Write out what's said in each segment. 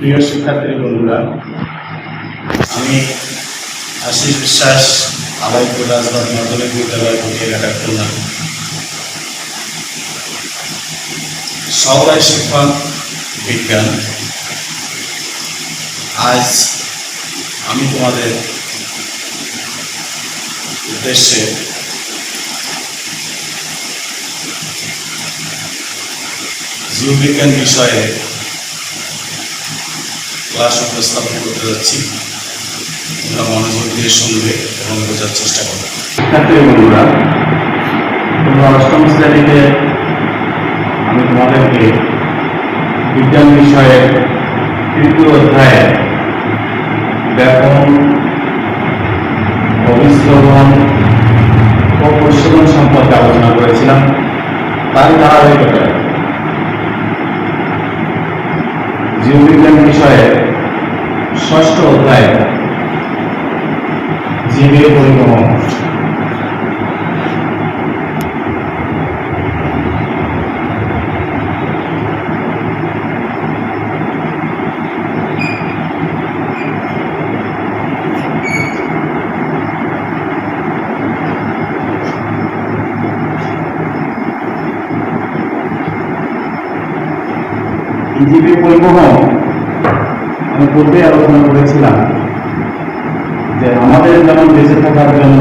প্রিয় শিক্ষার্থী বন্ধুরা, আমি আশিস বিশ্বাস, আলাইপুর রাজবাগ মাধ্যমিক বিদ্যালয় ঘাটা খুলনা সহকারী শিক্ষক বিজ্ঞান। আজ আমি তোমাদের উদ্দেশ্যে জীববিজ্ঞান বিষয়ে ক্লাস উপস্থাপন করতে যাচ্ছি। তোমরা মনোযোগ দিয়ে শুনবে এবং বোঝার চেষ্টা করবে। শিক্ষার্থী বন্ধুরা, তোমরা অষ্টম শ্রেণীতে আমি তোমাদেরকে বিজ্ঞান বিষয়ের তৃতীয় অধ্যায়ে ব্যাপন, অভিশ্রবণ ও প্রশোধন সম্পর্কে আলোচনা করেছিলাম। তার ধারাবাহিকতায় জীববিজ্ঞান বিষয়ে ষষ্ঠ অধ্যায় জীবের পরিবহন। জীবের পরিবহন আমি পূর্বে আলোচনা করেছিলাম যে আমাদের যেমন বেঁচে থাকার জন্য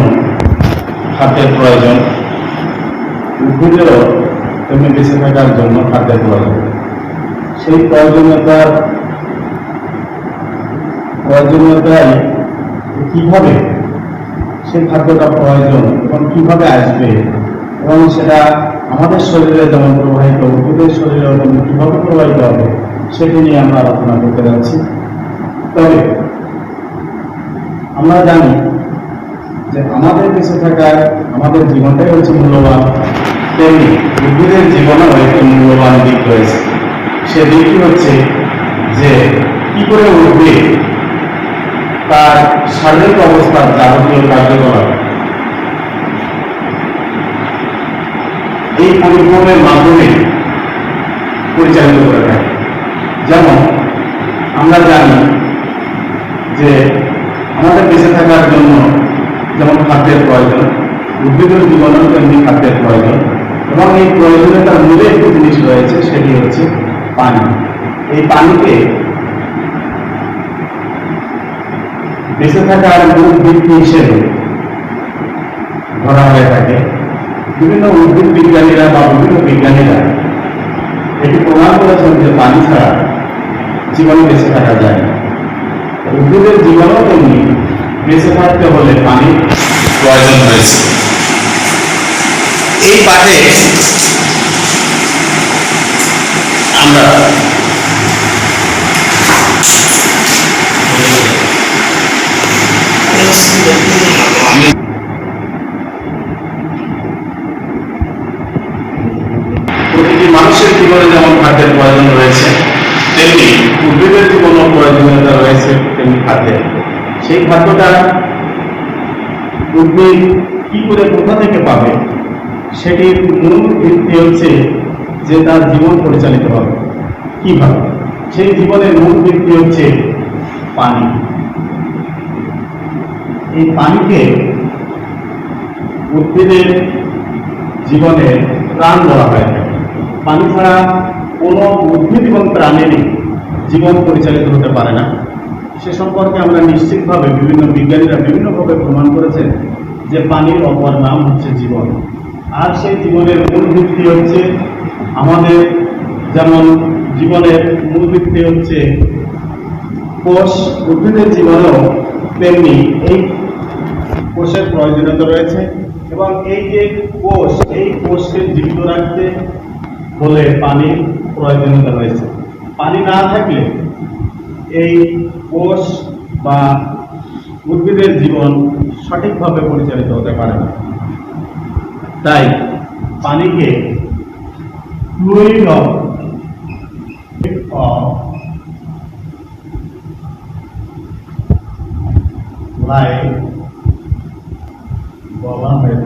খাদ্যের প্রয়োজন, উদ্ভিদেরও তেমনি বেঁচে থাকার জন্য খাদ্যের প্রয়োজন। সেই প্রয়োজনীয়তায় কিভাবে সেই খাদ্যটা প্রয়োজন এবং কিভাবে আসবে এবং সেটা আমাদের শরীরে যেমন প্রবাহিত, উদ্ভিদের শরীরেও তেমন কিভাবে প্রবাহিত হবে সেটি নিয়ে আমরা আলোচনা করতে যাচ্ছি। তবে আমরা জানি যে আমাদের বেঁচে থাকার আমাদের জীবনটাই হচ্ছে মূল্যবান, তেমনি উদ্ভিদের জীবনেও একটি মূল্যবান দিক রয়েছে। সে দিকটি হচ্ছে যে কি করে উদ্ভিদ তার শারীরিক অবস্থার যাবতীয় কার্যকলাপ এই পরিবহনের মাধ্যমে পরিচালিত করে থাকে। যেমন আমরা জানি যে আমাদের বেঁচে থাকার জন্য যেমন খাদ্যের প্রয়োজন, উদ্ভিদের জীবনেও তেমনি খাদ্যের প্রয়োজন, এবং এই প্রয়োজনীয়তার মূলে একটি জিনিস রয়েছে, সেটি হচ্ছে পানি। এই পানিকে বেঁচে থাকার মূল ভিত্তি হিসেবে ধরা হয়ে থাকে। বিভিন্ন উদ্ভিদ বিজ্ঞানীরা বা বিভিন্ন বিজ্ঞানীরা এটি প্রমাণ করেছেন যে পানি ছাড়া জীবনে বেঁচে থাকা যায় না। উদ্ভিদের জীবনও তেমনি বেঁচে থাকতে হলে পানির প্রয়োজন রয়েছে। এই পাঠে আমরা প্রতিটি মানুষের জীবনে যেমন খাদ্যের প্রয়োজন রয়েছে, তেমনি উদ্ভিদের জীবনেও প্রয়োজনীয়তা রয়েছে তেমনি খাদ্যের। সেই খাদ্যটা উদ্ভিদ কি করে কোথা থেকে পাবে সেটির মূল ভিত্তি হচ্ছে যে তার জীবন পরিচালিত হবে কিভাবে। সেই জীবনের মূল ভিত্তি হচ্ছে পানি। এই পানিকে উদ্ভিদের জীবনের প্রাণ বলা হয় থাকে। পানি ছাড়া কোনো উদ্ভিদ এবং প্রাণেরই জীবন পরিচালিত হতে পারে না। সে সম্পর্কে আমরা নিশ্চিতভাবে বিভিন্ন বিজ্ঞানীরা বিভিন্নভাবে প্রমাণ করেছেন যে পানির অপর নাম হচ্ছে জীবন। আর সেই জীবনের মূল ভিত্তি হচ্ছে আমাদের যেমন জীবনের মূল ভিত্তি হচ্ছে কোষ, উদ্ভিদের জীবনেও তেমনি এই কোষের প্রয়োজনীয়তা রয়েছে। এবং এই যে কোষ, এই কোষকে জীবিত রাখতে হলে পানির প্রয়োজনীয়তা রয়েছে। পানি না থাকলে এই কোষ বা উদ্ভিদের জীবন সঠিকভাবে পরিচালিত হতে পারে না। তাই পানিকে ফ্লুইড অফ লাইফ বলা হয়।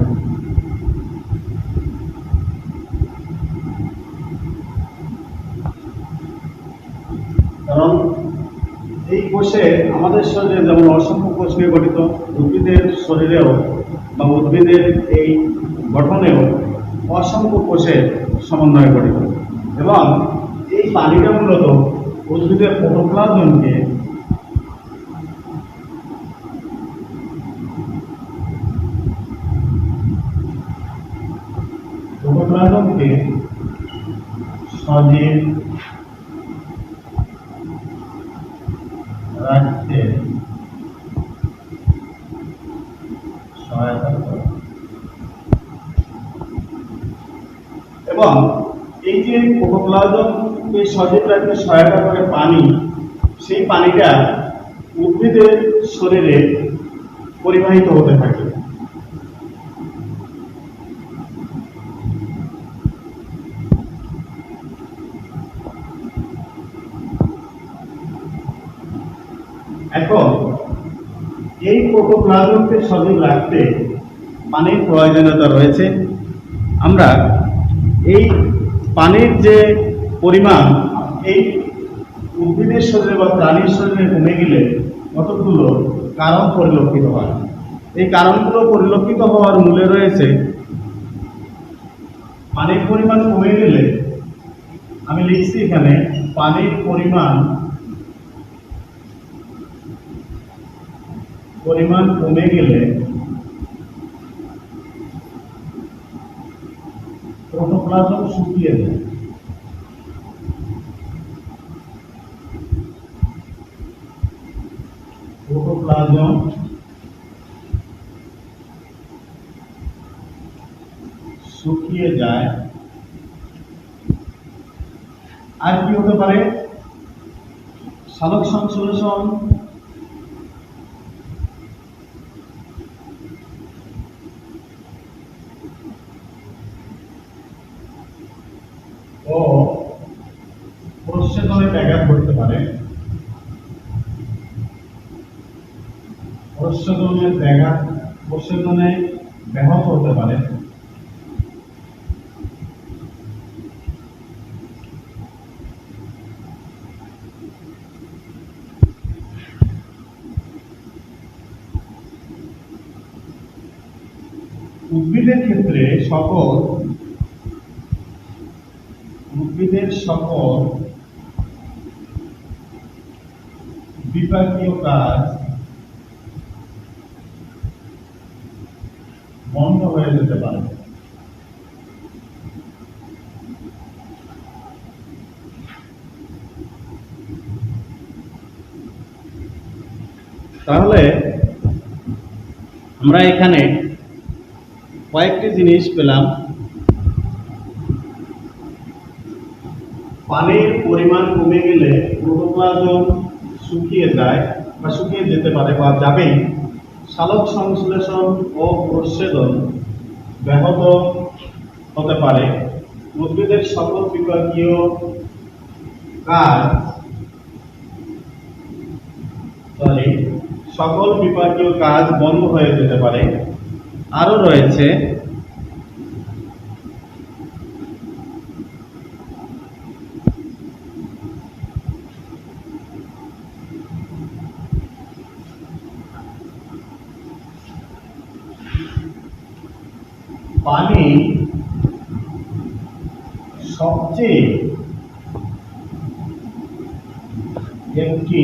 কারণ আমাদের শরীরে যেমন অসংখ্য কোষ নিয়ে গঠিত, উদ্ভিদের শরীরেও বা উদ্ভিদের এই গঠনেও অসংখ্য কোষের সমন্বয়ে গঠিত। এবং এই পানিটা মূলত উদ্ভিদের প্রোটোপ্লাজমকে সজীব রাখতে সহায়তা করে। এবং এই যে প্রোটোপ্লাজমকে সজীব রাখতে সহায়তা করে পানি, সেই পানিটা উদ্ভিদের শরীরে পরিবাহিত হতে থাকে। এখন এই প্রোটোপ্লাজমকে সজীব রাখতে পানির প্রয়োজনীয়তা রয়েছে। আমরা এই পানির যে পরিমাণ এই উদ্ভিদের শরীরে বা প্রাণীর শরীরে কমে গেলে কতগুলো কারণ পরিলক্ষিত হয়। এই কারণগুলো পরিলক্ষিত হওয়ার মূলে রয়েছে পানির পরিমাণ কমে গেলে, আমি লিখছি এখানে পানির পরিমাণ কমে গেলে প্রোটোপ্লাজম শুকিয়ে যায়। প্রোটোপ্লাজম শুকিয়ে যায়। আর কি হতে পারে? সালোক সংশ্লেষণ ও প্রচ্ছেদনে ব্যাঘাত ঘটতে পারে। প্রচ্ছেদনে ব্যাহত হতে পারে। উদ্ভিদের ক্ষেত্রে সকল বিপাকীয় কাজ বন্ধ হয়ে যেতে পারে। তাহলে আমরা এখানে কয়েকটি জিনিস পেলাম। পানির পরিমাণ কমে গেলে প্রোটোপ্লাজম শুকিয়ে যায় বা শুকিয়ে যেতে পারে বা যাবেই। সালোক সংশ্লেষণ ও প্রচ্ছেদন ব্যাহত হতে পারে। উদ্ভিদের সকল বিপাকীয় কাজ বন্ধ হয়ে যেতে পারে। আরো রয়েছে পানি সবচেয়ে একটি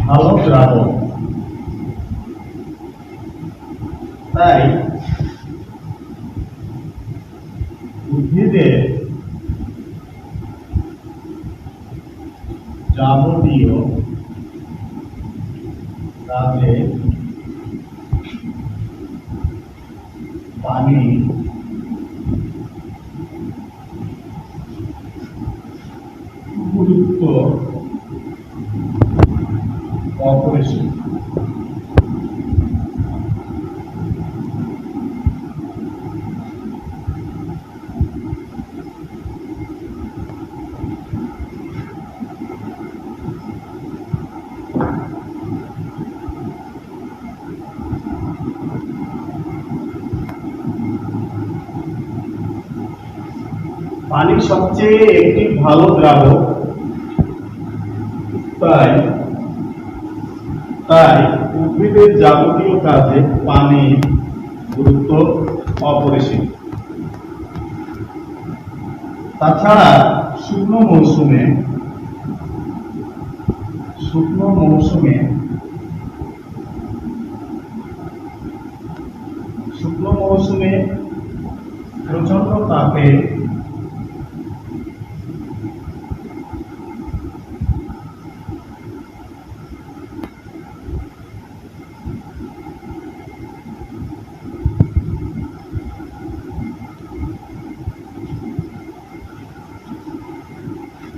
ভালো দ্রাবক। তাই উদ্ভিদের যাবতীয় কাজে পানি গুরুত্ব অপরিসীম। পানি সবচেয়ে একটি ভালো দ্রাবক, তাই তাই উদ্ভিদের যাবতীয় কাজে পানির গুরুত্ব অপরিসীম। তাছাড়া শুকনো মৌসুমে প্রচন্ড তাপে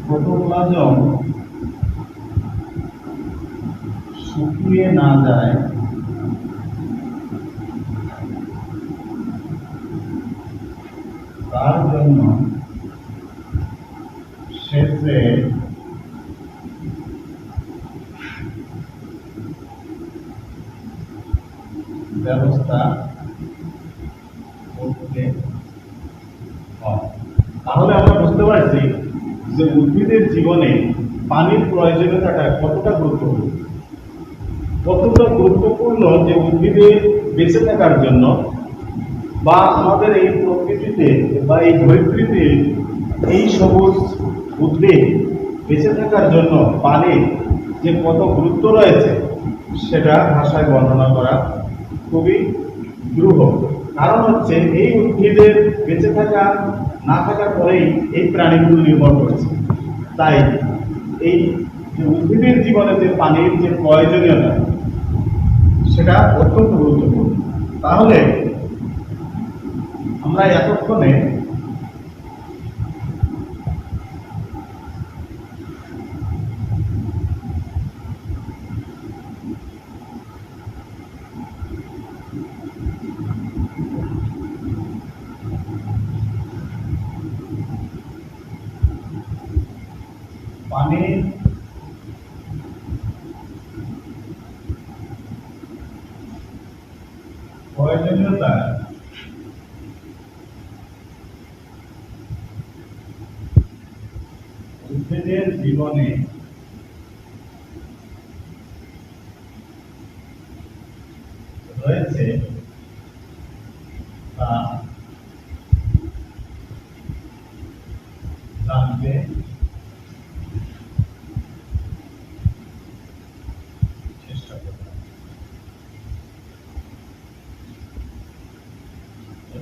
প্রোটোপ্লাজম শুকিয়ে না যায় তার জন্য সেচের ব্যবস্থা করতে হয়। তাহলে আমরা বুঝতে পারছি যে উদ্ভিদের জীবনে পানির প্রয়োজনীয়তাটা কতটা গুরুত্বপূর্ণ যে উদ্ভিদের বেঁচে থাকার জন্য বা আমাদের এই প্রকৃতিতে বা এই ধরিত্রীতে এই সবুজ উদ্ভিদ বেঁচে থাকার জন্য পানির যে কত গুরুত্ব রয়েছে সেটা ভাষায় বর্ণনা করা খুবই দুরূহ। কারণ হচ্ছে এই উদ্ভিদের বেঁচে থাকা না থাকার পরেই এই প্রাণীগুলো নির্ভর করেছে। তাই এই উদ্ভিদের জীবনে যে পানির যে প্রয়োজনীয়তা সেটা অত্যন্ত গুরুত্বপূর্ণ। তাহলে আমরা এতক্ষণে পানির প্রয়োজনীয়তা উদ্ভিদের জীবনে রয়েছে তা জানতে চেষ্টা করলাম।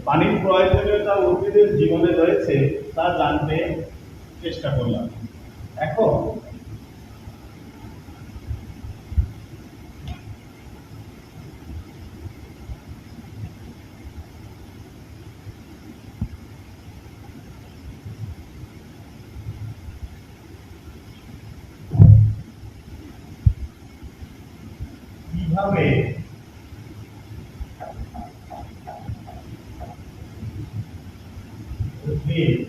পানির প্রয়োজনীয়তা উদ্ভিদের জীবনে রয়েছে তা জানতে চেষ্টা করলাম। এখন কিভাবে উদ্ভিদ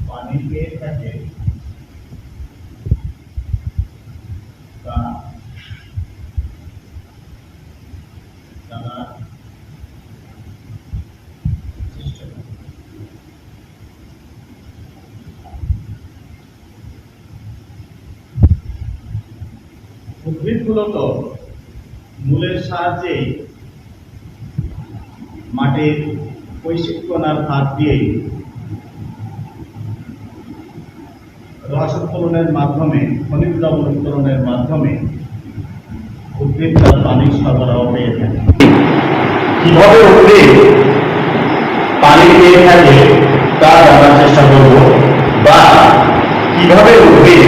পানি পেয়ে থাকে তা জানার চেষ্টা করি। উদ্ভিদ মূলত মূলের সাহায্যে মাটির কৈশিক কণার হাত দিয়ে রস উত্তোলনের মাধ্যমে, খনিজ লবণ উত্তোলনের মাধ্যমে উদ্ভিদ তার পানি সরবরাহ পেয়ে থাকে। কিভাবে উদ্ভিদ পানি পেয়ে থাকে তা জানার চেষ্টা করব, বা কিভাবে উদ্ভিদ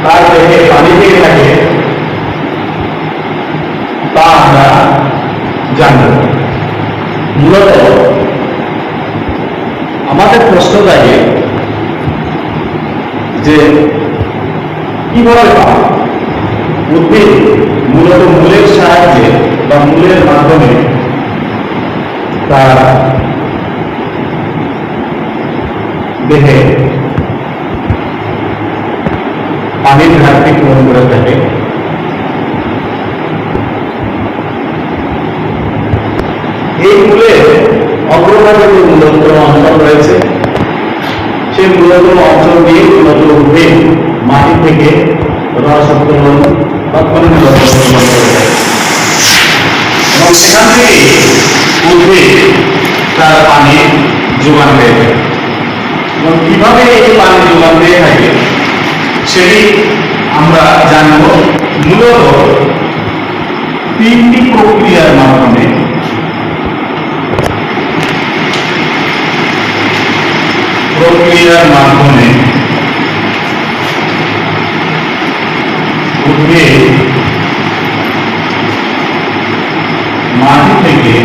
তার দেহে পানি পেয়ে থাকে তা আমরা জানব। মূলত আমাদের প্রশ্ন জাগে যে কিভাবে উদ্ভিদ মূলত মূলের সাহায্যে বা মূলের মাধ্যমে তার দেহে পানির ঘাটতি পূরণ করে থাকে। রয়েছে, সেই মূলতম অঞ্চল দিয়ে মূলত উঠে মাটি থেকে রস উত্তোলন বা খনিজ লবণ উত্তোলন করে থাকে এবং সেখান থেকে উদ্ভিদ তার পানি যোগান পেয়ে থাকে। এবং কিভাবে এই পানি যোগান পেয়ে থাকে সেটি আমরা জানব মূলত তিনটি প্রক্রিয়ার মাধ্যমে। উদ্ভিদ মাটি থেকে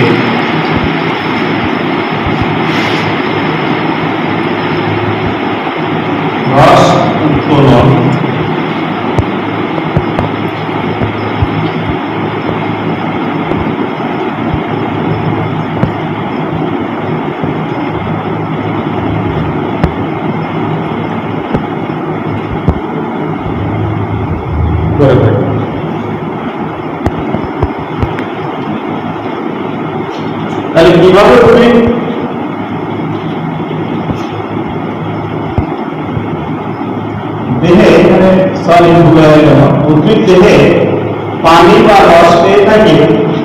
রস উত্তোলন করে থাকে। তাহলে কিভাবে উদ্ভিদ দেহে উদ্ভিদ দেহে পানি বা রস পেয়ে থাকে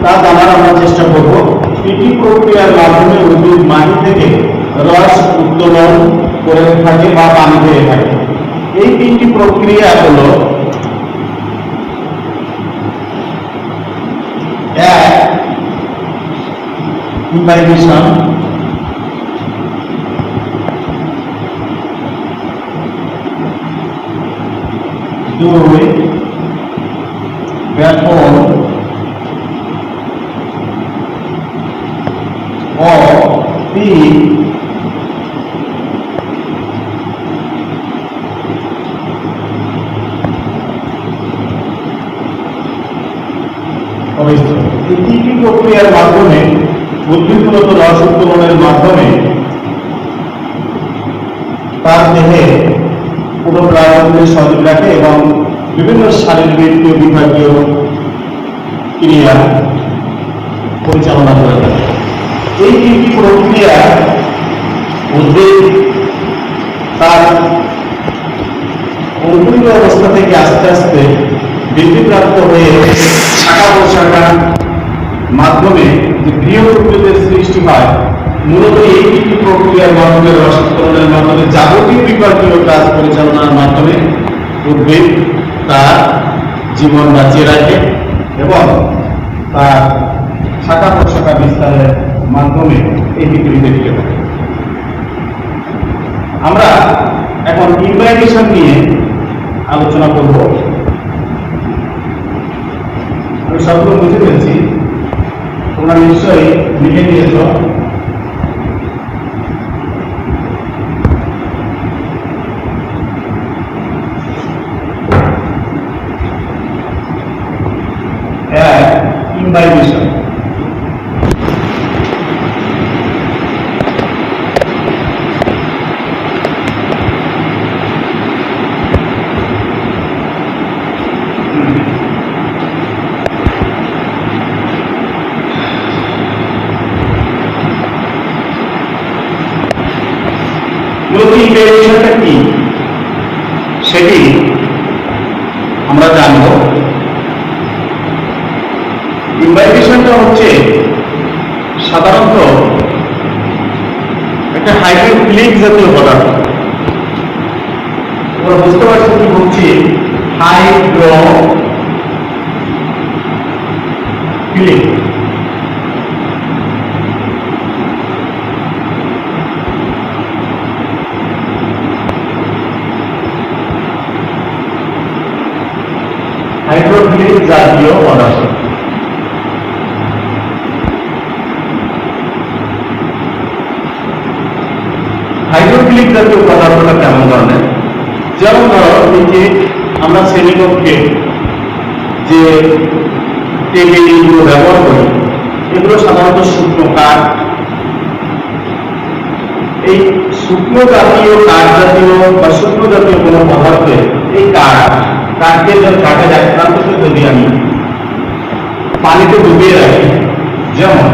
তা জানার আমরা চেষ্টা করব। তিনটি প্রক্রিয়ার মাধ্যমে উদ্ভিদ মাটি থেকে রস উত্তোলন করে থাকে বা পানি পেয়ে থাকে। এই তিনটি প্রক্রিয়া হলো ইম্বাইবেশন, দুই ব্যাপন ও তিন অবিস্তর। এই তিনটি প্রক্রিয়ার মাধ্যমে উদ্ভিদ মূলত রস উত্তোলনের মাধ্যমে তার দেহে পুরো প্রাণগুলি সজীব রাখে এবং বিভিন্ন শারীরবৃত্তীয় বিভাগীয় ক্রিয়া পরিচালনা করে থাকে। এই তিনটি প্রক্রিয়া উদ্ভিদ তার অঙ্কুরিত অবস্থা থেকে আস্তে আস্তে বৃদ্ধিপ্রাপ্ত হয়ে শাখা প্রশাখার মাধ্যমে যে বৃহৎ উদ্ভিদের সৃষ্টি হয়, মূলত এই তিনটি প্রক্রিয়ার মাধ্যমে রস উত্তোলনের মাধ্যমে যাবতীয় বিভাগীয় কাজ পরিচালনার মাধ্যমে উদ্ভিদ তার জীবন বাঁচিয়ে রাখে এবং তার শাখা প্রশাখা বিস্তারের মাধ্যমে এই পৃথিবীতে টিকে থাকে। আমরা এখন ইম্বাইবেশন নিয়ে আলোচনা করব। আমি সবগুলো বুঝে ফেলছি, তোমরা নিশ্চয়ই লিখে নিয়েছ। ইম্বাইবেশন ইম্বাইবেশনটা কি সেটি আমরা জানব। ইম্বাইবেশনটা হচ্ছে সাধারণত একটা হাইড্রোফিলিক জাতীয় পদার্থ। তোমরা বুঝতে পারছো কি বলছি? হাইড্রোফিলিক। হাইড্রোফিলিক জাতীয় পদার্থ। হাইড্রোফিলিক জাতীয় পদার্থটা কেমন ধরনের? যেমন ধরো এই যে আমরা শ্রেণীকক্ষে যে টেবিলগুলো ব্যবহার করি, এগুলো সাধারণত শুকনো কাঠ। এই শুকনো জাতীয় কাঠ জাতীয় বা শুকনো জাতীয় কোনো পদার্থে এই কাঠকে কাঠের এক প্রান্তকে যদি আমি পানিতে ডুবিয়ে রাখি, যেমন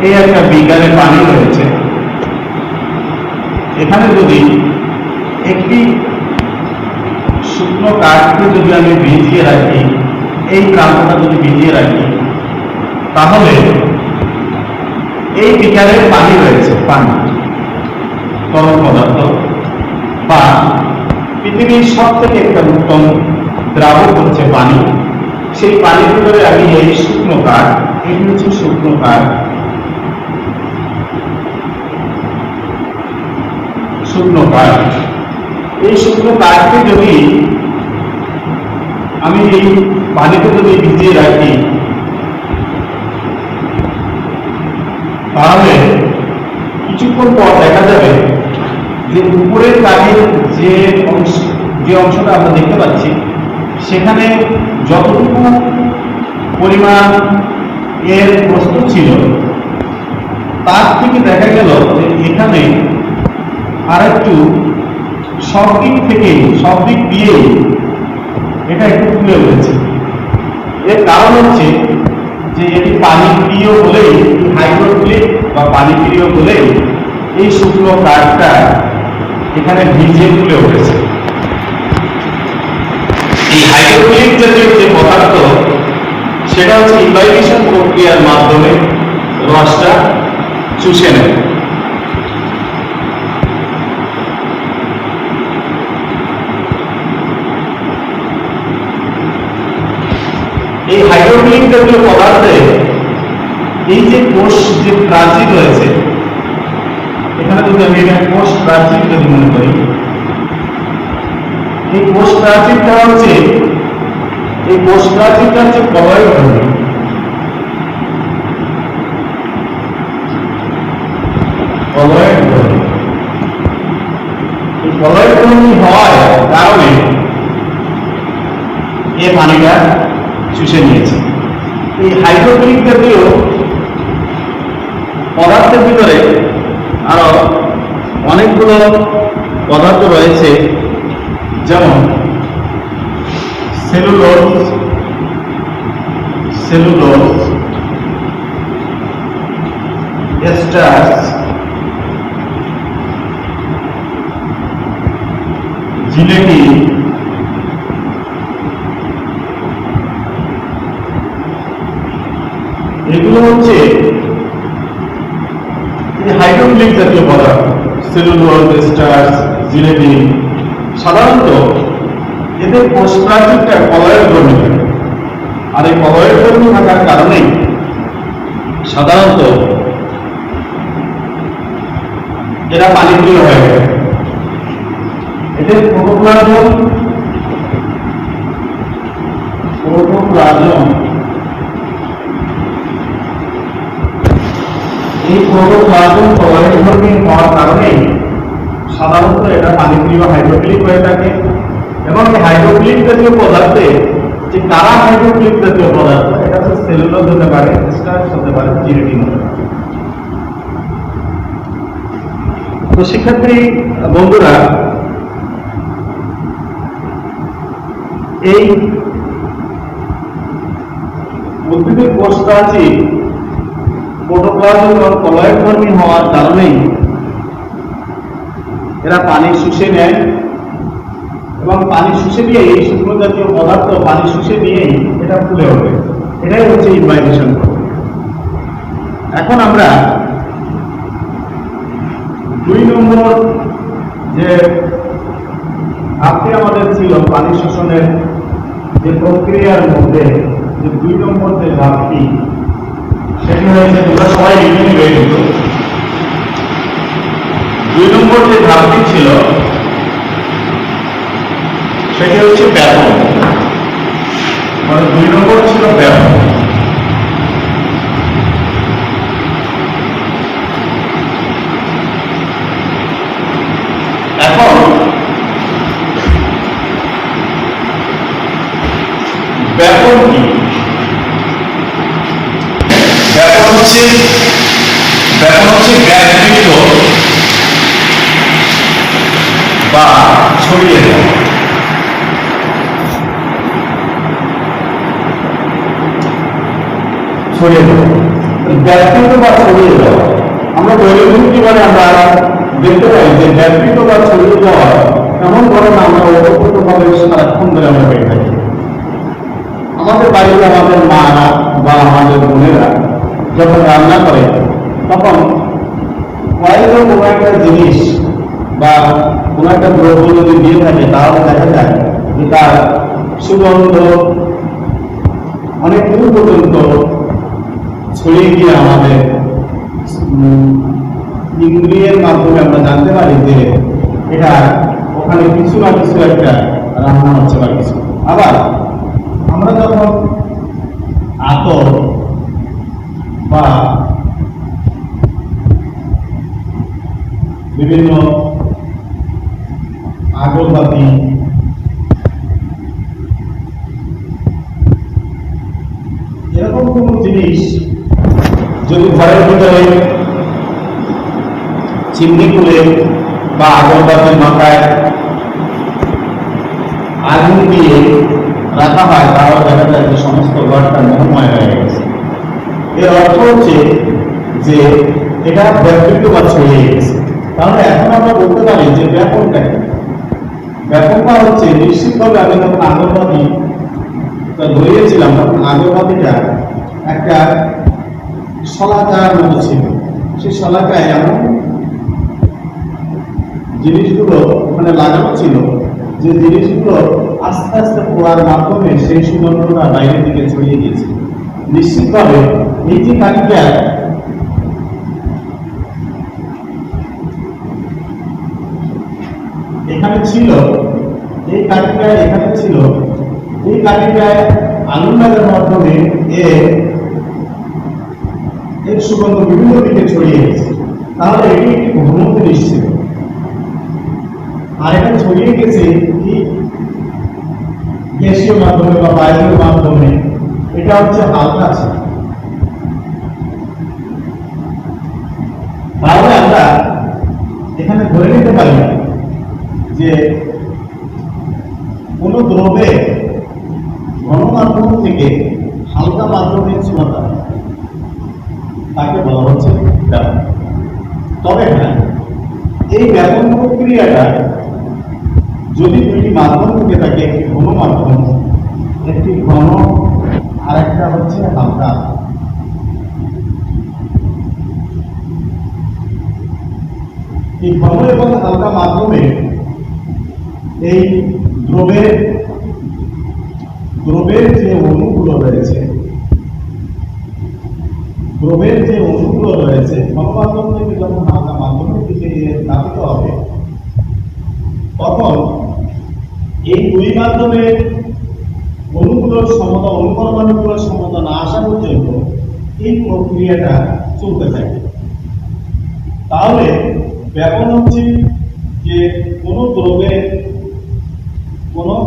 এই একটা বিকারে পানি রয়েছে, এখানে যদি একটি শুকনো কাঠকে যদি আমি ভিজিয়ে রাখি, এই প্রান্তটা যদি ভিজিয়ে রাখি, তাহলে এই বিকারে পানি রয়েছে, পানি তরল পদার্থ বা পৃথিবীর সব থেকে একটা উত্তম দ্রাবক হচ্ছে পানি। সেই পানির ভিতরে আমি এই শুকনো কাঠ, এটি হচ্ছে শুকনো কাঠ, শুকনো কাঠ, এই শুকনো কাঠকে যদি আমি এই পানিতে যদি ভিজিয়ে রাখি, তাহলে কিছুক্ষণ পর দেখা যাবে যে উপরের কাঠের যে অংশটা আমরা দেখতে পাচ্ছি, সেখানে যতটুকু পরিমাণ এর বস্তু ছিল, তার থেকে দেখা গেল যে এখানে আরেকটু সব দিক দিয়ে এটা একটু ফুলে উঠেছে। এর কারণ হচ্ছে যে এটি পানি প্রিয় বলেই, হাইড্রোফিলিক বা পানি প্রিয় বলেই এই শুকনো কাঠটা এখানে ভিজে ফুলে উঠেছে। এই হাইড্রোফিলিক জাতীয় যে পদার্থ, সেটা হচ্ছে ইনভাইটেশন প্রক্রিয়ার মাধ্যমে রসটা চুষে নেয়। এই হাইড্রোফিলিক জাতীয় পদার্থে এই যে কোষ যে প্রাচীর রয়েছে, এখানে যদি আমি এটা কোষ প্রাচীর যদি মনে করি, এই কোষ প্রাচীরটা হচ্ছে কলয়েড ধর্মী। এই কলয়েড ধর্মী হওয়ার কারণে এ পানিটা চুষে নিয়েছে। এই হাইড্রোফিলিক জাতীয় পদার্থের ভিতরে আরো অনেকগুলো পদার্থ রয়েছে, যেমন সেলুলোজ, এস্টার্চ, জিলেটিন, এগুলো হচ্ছে হাইড্রোফিলিক জাতীয় পদার্থ। সেলুলোজ, এস্টার্চ, জিলেটিন, সাধারণত এদের কোষ প্রাচীরটা কলয়েড ধর্মী থাকে। আর এই কলয়েড ধর্মী থাকার কারণেই সাধারণত এরা পানি প্রিয় হয়ে গেছে। এদের প্রোটোপ্লাজম এই প্রোটোপ্লাজম কলয়েড ধর্মী হওয়ার কারণেই সাধারণত এটা পানি প্রিয় হাইড্রোফিলিক হয়ে থাকে। এবং এই হাইড্রোফিলিক জাতীয় পদার্থে যে কারা হাইড্রোফিলিক জাতীয় পদার্থ, এটা হচ্ছে সেলুলোজ হতে পারে, স্টার্চ হতে পারে, জিলেটিন হতে পারে। তো শিক্ষার্থী বন্ধুরা, এই উদ্ভিদের কোষ প্রাচীর প্রোটোপ্লাজম এবং কলয়েড ধর্মী হওয়ার কারণেই এরা পানি শুষে নেয় এবং পানি শুষে নিয়ে এই শুকনো জাতীয় পদার্থ পানি শুষে নিয়েই এটা ফুলে ওঠে। এটাই হচ্ছে ইনভাইটেশন প্রক্রিয়া। এখন আমরা 2 নম্বর যে ধাপটি আমাদের ছিল পানি শোষণের যে প্রক্রিয়ার মধ্যে, যে 2 নম্বর যে ধাপটি, সেটি হয়েছে, তোমরা সবাই লিখে নিবে কিন্তু 2 নম্বর যে ধাপটি ছিল সেটি হচ্ছে ব্যাপন। মানে 2 নম্বর ছিল ব্যাপন। এখন ব্যাপন কি? ব্যাপন হচ্ছে ব্যাপৃত বা ছড়িয়ে দেওয়া। ব্যাপৃত বা ছড়িয়ে দেওয়া আমরা দৈনন্দিন জীবনে আমরা দেখতে পাই যে ব্যাপৃত বা ছড়িয়ে যাওয়া এমন ঘটনা আমরা ওতপ্রোতভাবে সারাক্ষণ ধরে আমরা পেয়ে থাকি। আমাদের বাড়িতে আমাদের মারা বা আমাদের বোনেরা যখন রান্না করে তখন হয়তো কোনো একটা জিনিস বা কোনো একটা দ্রব্য যদি দিয়ে থাকে তাহলে দেখা যায় যে তার সুগন্ধ অনেক দূর পর্যন্ত ছড়িয়ে গিয়ে আমাদের ইন্দ্রিয়ের মাধ্যমে আমরা জানতে পারি যে এটা ওখানে কিছু না কিছু একটা রান্না হচ্ছে বা কিছু। আবার আমরা যখন আতর বা বিভিন্ন আগরবাতি এরকম কোন জিনিস যদি ঘরের ভিতরে চিমনি খুলে বা আগরবাতির মাথায় আগুন দিয়ে রাখা হয় তাহলে দেখা যায় যে সমস্ত ঘরটা মোহময় হয়ে গেছে। এর অর্থ হচ্ছে যে এটা ব্যাপৃত বা ছড়িয়ে গেছে। তাহলে এখন আমরা বলতে পারি যে ব্যাপনটা কি? ব্যাপনটা হচ্ছে নিশ্চিতভাবে আমি যখন আগরবাতি ধরিয়েছিলাম তখন আগরবাতিটা একটা শলাকার মতো ছিল। সেই শলাকায় এমন জিনিসগুলো ওখানে লাগানো ছিল যে জিনিসগুলো আস্তে আস্তে পোড়ার মাধ্যমে সেই সুগন্ধটা বাইরের দিকে ছড়িয়ে গিয়েছে। নিশ্চিতভাবে এই যে কাঠিটা এখানে ছিল, এই কাঠিটা এখানে ছিল, এই কাঠিটায় আগুন লাগার মাধ্যমে এর সুগন্ধ বিভিন্ন দিকে ছড়িয়ে গেছে। তাহলে এটি একটি ঘন জিনিস ছিল। আর এটা ছড়িয়ে গেছে কি গ্যাসীয় মাধ্যমে বা বায়ুর মাধ্যমে। এটা হচ্ছে হালকা ছিল। তাহলে আমরা এখানে ধরে নিতে পারি যে কোন দ্রব্যে ঘন মাধ্যম থেকে হালকা মাধ্যমে ছোঁয়াটা তাকে বলা হচ্ছে ব্যাপন। তবে হ্যাঁ, এই ব্যাপন প্রক্রিয়াটা যদি দুইটি মাধ্যম থেকে থাকে, একটি ঘন মাধ্যম, একটি ঘন আর একটা হচ্ছে হালকা। এই ঘন এবং হালকা মাধ্যমে এই দ্রবের যে অণুগুলো রয়েছে, ঘন মাধ্যম থেকে যখন হালকা মাধ্যমের দিকে স্থাপিত হবে তখন এই দুই মাধ্যমের অণুগুলোর সমতা, অনুপরমাণুগুলোর সমতা না আসা পর্যন্ত এই প্রক্রিয়াটা চলতে থাকে। তাহলে ব্যাপন হচ্ছে যে কোন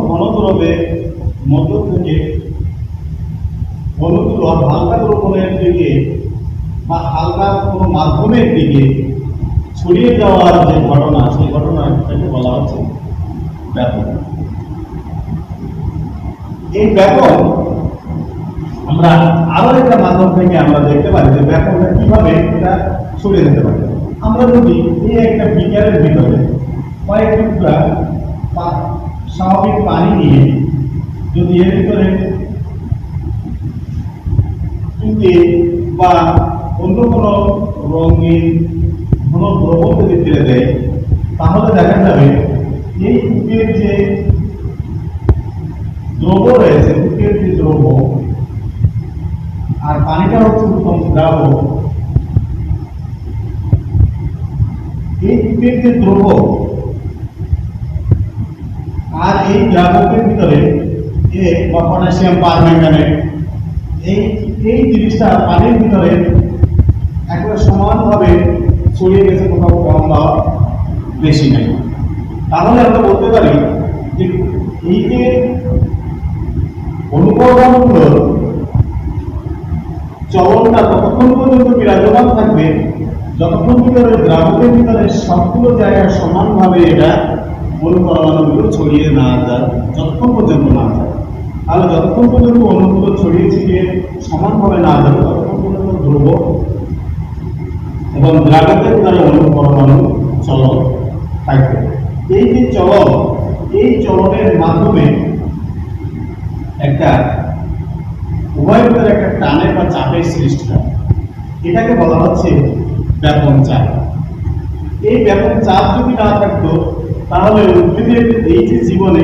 ঘন দ্রবের মধ্য থেকে অণুগুলো হালকা দ্রবণের দিকে বা হালকা কোন মাধ্যমের দিকে ছড়িয়ে যাওয়ার যে ঘটনা, সেই ঘটনাটাকে বলা হচ্ছে ব্যাপন। এই ব্যাপন আমরা আরো একটা মাধ্যম থেকে আমরা দেখতে পারি যে ব্যাপনটা কিভাবে এটা ছড়িয়ে যেতে পারে। আমরা যদি এই একটা বিকারের ভিতরে কয়েক টুকরা স্বাভাবিক পানি নিয়ে যদি এর ভিতরে টুকে বা অন্য কোনো রঙিন ঘন দ্রব্য যদি ফেলে দেয় তাহলে দেখা যাবে এই টুকের যে দ্রব্য রয়েছে, টুকের যে দ্রব্য আর পানিটা হচ্ছে উত্তম দ্রাবক, এই টুকের যে দ্রব্য আর এই দ্রাবকের ভিতরে পটাশিয়াম পারম্যাঙ্গানেট এই জিনিসটা পানির ভিতরে একেবারে সমানভাবে ছড়িয়ে গেছে, কোথাও কম বা বেশি নেই। তাহলে আমরা বলতে পারি যে এই যে অনুপরমাণুগুলোর চলনটা ততক্ষণ পর্যন্ত বিরাজমান থাকবে যতক্ষণ ভিতরে দ্রাবকের ভিতরে সবগুলো জায়গায় সমানভাবে এটা অনুপরমাণুগুলো ছড়িয়ে না যায়, যতক্ষণ পর্যন্ত না যায়। তাহলে যতক্ষণ পর্যন্ত অণুগুলো ছড়িয়ে ছিটিয়ে সমানভাবে না যাবে ততক্ষণ পর্যন্ত দ্রব্য এবং দ্রাবকের ভিতরে অনুপরমাণু চলন থাকবে। এই যে চলন, এই চলনের মাধ্যমে একটা উভয়ের ভিতরে একটা টানের বা চাপের সৃষ্টি হয়, এটাকে বলা হচ্ছে ব্যাপন চাপ। এই ব্যাপন চাপ যদি না থাকতো তাহলে উদ্ভিদের এই যে জীবনে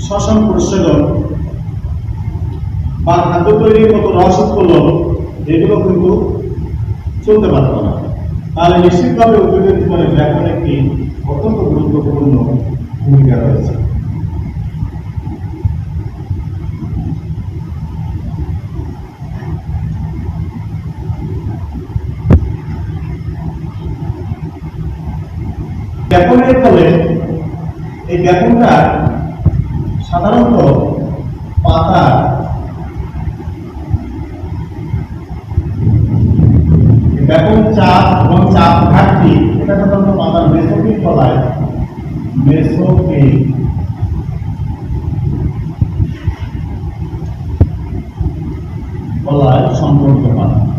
শ্বসন প্রসারণ বা খাদ্য তৈরির মতো রস উৎপাদন এগুলো কিন্তু চলতে পারতো না। তাহলে নিশ্চিতভাবে উদ্ভিদের জীবনে ব্যাপন একটি অত্যন্ত গুরুত্বপূর্ণ ভূমিকা রয়েছে। ব্যাপনের ফলে এই ব্যাপনটা সাধারণত পাতা ব্যাপন চাপ এবং চাপ ঘাটতি, এটা সাধারণত পাতার মেসোফিল তলায় মেসোফিল তলায় সম্পর্ক পায়।